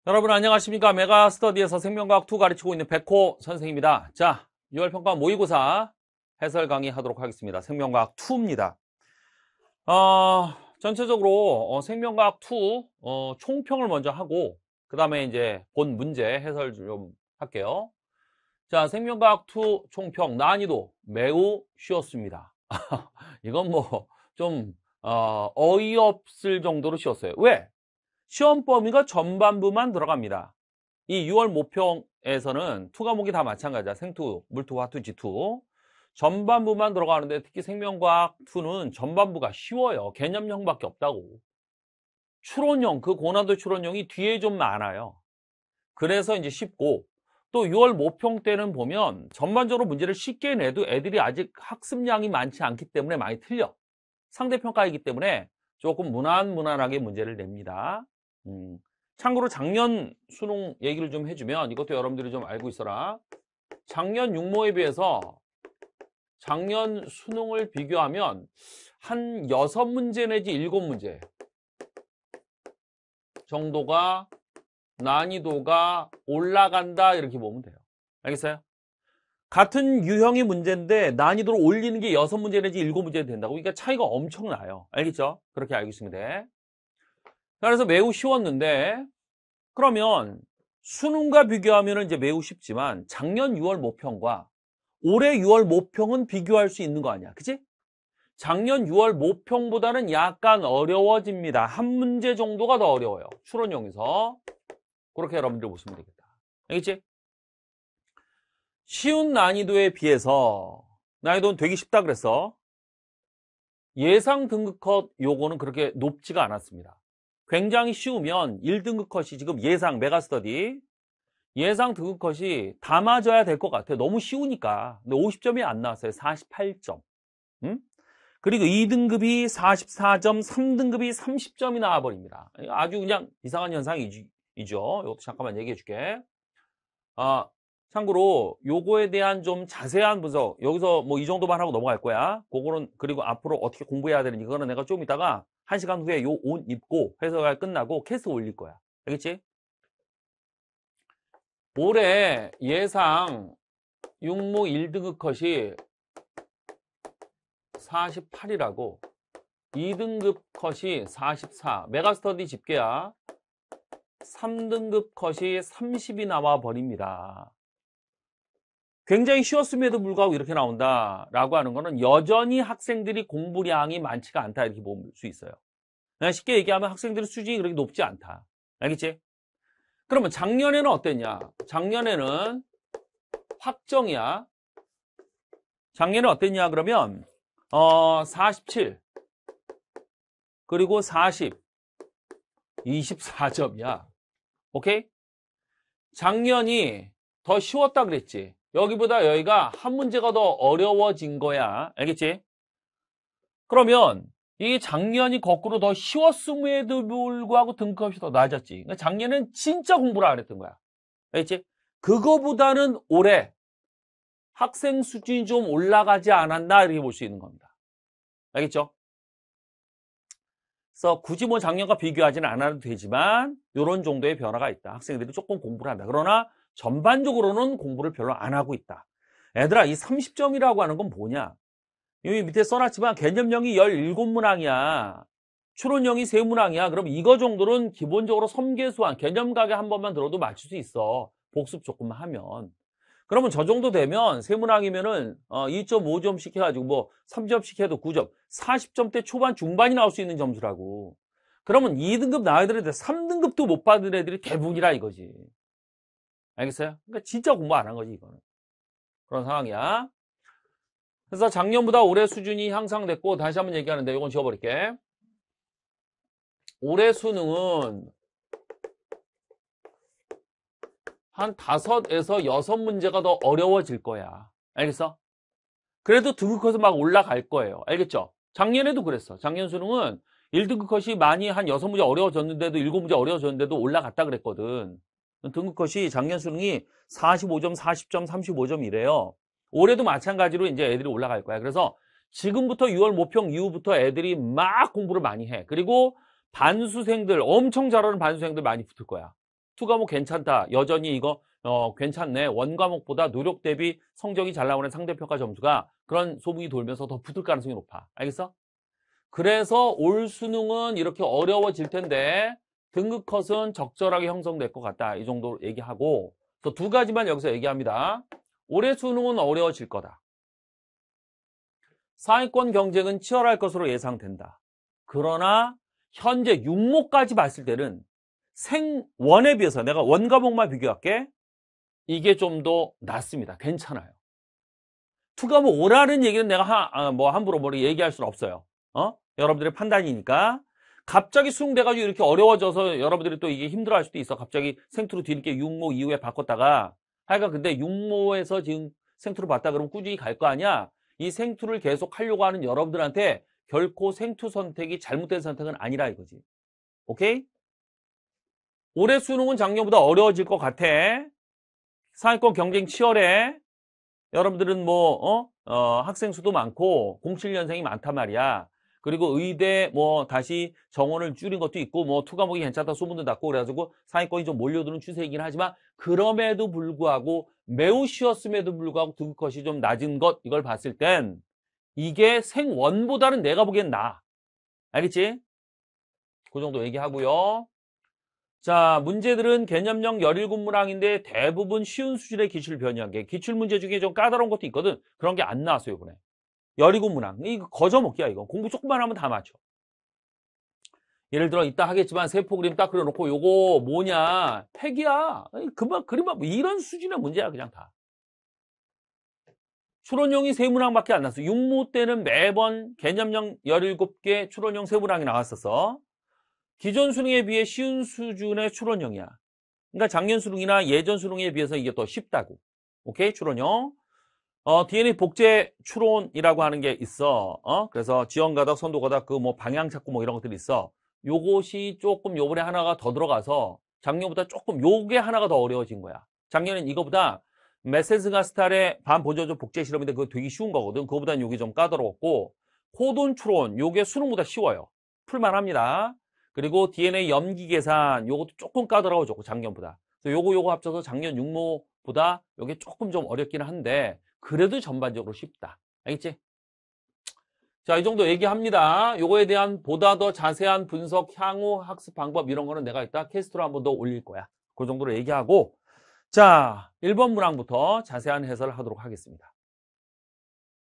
여러분 안녕하십니까? 메가스터디에서 생명과학2 가르치고 있는 백호 선생입니다. 자, 6월 평가 모의고사 해설 강의 하도록 하겠습니다. 생명과학2입니다. 전체적으로 생명과학2 총평을 먼저 하고 그 다음에 이제 본 문제 해설 좀 할게요. 자, 생명과학2 총평 난이도 매우 쉬웠습니다. 이건 뭐 좀 어이없을 정도로 쉬웠어요. 왜? 시험 범위가 전반부만 들어갑니다. 이 6월 모평에서는 투 과목이 다 마찬가지야. 생투, 물투, 화투, 지투. 전반부만 들어가는데 특히 생명과학 2는 전반부가 쉬워요. 개념형밖에 없다고. 추론형, 그 고난도 추론형이 뒤에 좀 많아요. 그래서 이제 쉽고 또 6월 모평 때는 보면 전반적으로 문제를 쉽게 내도 애들이 아직 학습량이 많지 않기 때문에 많이 틀려. 상대평가이기 때문에 조금 무난하게 문제를 냅니다. 참고로 작년 수능 얘기를 좀 해주면 이것도 여러분들이 좀 알고 있어라. 작년 육모에 비해서 작년 수능을 비교하면 한 6문제 내지 7문제 정도가 난이도가 올라간다 이렇게 보면 돼요. 알겠어요? 같은 유형의 문제인데 난이도를 올리는 게 6문제 내지 7문제 된다고. 그러니까 차이가 엄청나요. 알겠죠? 그렇게 알고 있으면 돼. 그래서 매우 쉬웠는데 그러면 수능과 비교하면 이제 매우 쉽지만 작년 6월 모평과 올해 6월 모평은 비교할 수 있는 거 아니야. 그치? 작년 6월 모평보다는 약간 어려워집니다. 한 문제 정도가 더 어려워요. 추론용에서. 그렇게 여러분들 보시면 되겠다. 알겠지? 쉬운 난이도에 비해서 난이도는 되게 쉽다 그랬어. 예상 등급 컷 요거는 그렇게 높지가 않았습니다. 굉장히 쉬우면 1등급 컷이 지금 예상 메가스터디 예상 등급 컷이 다 맞아야 될 것 같아요. 너무 쉬우니까. 근데 50점이 안 나왔어요. 48점. 그리고 2등급이 44점, 3등급이 30점이 나와버립니다. 아주 그냥 이상한 현상이죠. 이것도 잠깐만 얘기해 줄게. 참고로 요거에 대한 좀 자세한 분석, 여기서 뭐 이 정도만 하고 넘어갈 거야. 그거는 그리고 앞으로 어떻게 공부해야 되는지 그거는 내가 좀 이따가 1시간 후에 요 옷 입고 해석을 끝나고 캐스트 올릴 거야. 알겠지? 올해 예상 육모 1등급 컷이 48이라고 2등급 컷이 44 메가스터디 집계야. 3등급 컷이 30이 나와 버립니다. 굉장히 쉬웠음에도 불구하고 이렇게 나온다라고 하는 거는 여전히 학생들이 공부량이 많지가 않다 이렇게 볼 수 있어요. 그냥 쉽게 얘기하면 학생들의 수준이 그렇게 높지 않다. 알겠지? 그러면 작년에는 어땠냐? 작년에는 확정이야. 작년에 어땠냐 그러면 47 그리고 40 24점이야. 오케이? 작년이 더 쉬웠다 그랬지. 여기보다 여기가 한 문제가 더 어려워진 거야. 알겠지? 그러면 이 작년이 거꾸로 더 쉬웠음에도 불구하고 등급이 더 낮았지. 그러니까 작년엔 진짜 공부를 안 했던 거야. 알겠지? 그거보다는 올해 학생 수준이 좀 올라가지 않았나 이렇게 볼 수 있는 겁니다. 알겠죠? 그래서 굳이 뭐 작년과 비교하지는 않아도 되지만 이런 정도의 변화가 있다. 학생들이 조금 공부를 한다. 그러나 전반적으로는 공부를 별로 안 하고 있다. 얘들아, 이 30점이라고 하는 건 뭐냐? 여기 밑에 써놨지만 개념형이 17문항이야. 추론형이 3문항이야. 그럼 이거 정도는 기본적으로 섬계수한 개념각에 한 번만 들어도 맞출 수 있어. 복습 조금만 하면. 그러면 저 정도 되면 3문항이면은 2.5점씩 해가지고 뭐 3점씩 해도 9점. 40점대 초반 중반이 나올 수 있는 점수라고. 그러면 2등급 나와야 되는데 3등급도 못 받은 애들이 대부분이라 이거지. 알겠어요? 그러니까 진짜 공부 안 한 거지 이거는. 그런 상황이야. 그래서 작년보다 올해 수준이 향상됐고 다시 한번 얘기하는데 이건 지워버릴게. 올해 수능은 한 5에서 6문제가 더 어려워질 거야. 알겠어? 그래도 등급 컷은 막 올라갈 거예요. 알겠죠? 작년에도 그랬어. 작년 수능은 1등급 컷이 많이 한 6문제 어려워졌는데도 7문제 어려워졌는데도 올라갔다 그랬거든. 등급 컷이 작년 수능이 45점, 40점, 35점 이래요. 올해도 마찬가지로 이제 애들이 올라갈 거야. 그래서 지금부터 6월 모평 이후부터 애들이 막 공부를 많이 해. 그리고 반수생들, 엄청 잘하는 반수생들 많이 붙을 거야. 투 과목 괜찮다. 여전히 이거 괜찮네. 원 과목보다 노력 대비 성적이 잘 나오는 상대평가 점수가 그런 소문이 돌면서 더 붙을 가능성이 높아. 알겠어? 그래서 올 수능은 이렇게 어려워질 텐데 등급 컷은 적절하게 형성될 것 같다. 이 정도 얘기하고 또 두 가지만 여기서 얘기합니다. 올해 수능은 어려워질 거다. 상위권 경쟁은 치열할 것으로 예상된다. 그러나 현재 육모까지 봤을 때는 생원에 비해서 내가 원 과목만 비교할게. 이게 좀 더 낫습니다. 괜찮아요. 투 과목 오라는 얘기는 내가 함부로 뭐 얘기할 수는 없어요. 여러분들의 판단이니까. 갑자기 수능 돼가지고 이렇게 어려워져서 여러분들이 또 이게 힘들어할 수도 있어. 갑자기 생투로 뒤늦게 육모 이후에 바꿨다가 하여간 근데 육모에서 지금 생투로 봤다 그러면 꾸준히 갈 거 아니야. 이 생투를 계속 하려고 하는 여러분들한테 결코 생투 선택이 잘못된 선택은 아니라 이거지. 오케이? 올해 수능은 작년보다 어려워질 것 같아. 상위권 경쟁 치열해. 여러분들은 학생 수도 많고 07년생이 많단 말이야. 그리고 의대 다시 정원을 줄인 것도 있고 투 과목이 괜찮다 소문도 났고 그래가지고 상위권이 좀 몰려드는 추세이긴 하지만 그럼에도 불구하고 매우 쉬웠음에도 불구하고 등급컷이 좀 낮은 것 이걸 봤을 땐 이게 생원보다는 내가 보기엔 나아. 알겠지? 그 정도 얘기하고요. 자, 문제들은 개념형 17문항인데 대부분 쉬운 수준의 기출 변이한 게 기출문제 중에 좀 까다로운 것도 있거든. 그런 게 안 나왔어요, 이번에. 17문항. 이거 거저먹기야, 이거. 공부 조금만 하면 다 맞춰. 예를 들어, 이따 하겠지만 세포 그림 딱 그려놓고 요거 뭐냐. 팩이야. 그만, 그림만, 이런 수준의 문제야, 그냥 다. 추론형이 3문항밖에 안 나왔어. 육모 때는 매번 개념형 17개 추론형 3문항이 나왔었어. 기존 수능에 비해 쉬운 수준의 추론형이야. 그러니까 작년 수능이나 예전 수능에 비해서 이게 더 쉽다고. 오케이? 추론형. DNA 복제 추론이라고 하는 게 있어. 그래서 지원가닥, 선도가닥, 방향 찾고 이런 것들이 있어. 요것이 조금 요번에 하나가 더 들어가서 작년보다 조금 요게 하나가 더 어려워진 거야. 작년엔 이거보다 메세스가 스타일의 반보조적 복제 실험인데 그거 되게 쉬운 거거든. 그거보다는 요게 좀 까다로웠고 코돈 추론 요게 수능보다 쉬워요. 풀만합니다. 그리고 DNA 염기 계산 요것도 조금 까다로워졌고 작년보다. 그래서 요거 합쳐서 작년 육모보다 요게 조금 좀 어렵긴 한데 그래도 전반적으로 쉽다. 알겠지? 자, 이 정도 얘기합니다. 요거에 대한 보다 더 자세한 분석, 향후 학습 방법 이런 거는 내가 이따 캐스트로 한 번 더 올릴 거야. 그 정도로 얘기하고 자, 1번 문항부터 자세한 해설을 하도록 하겠습니다.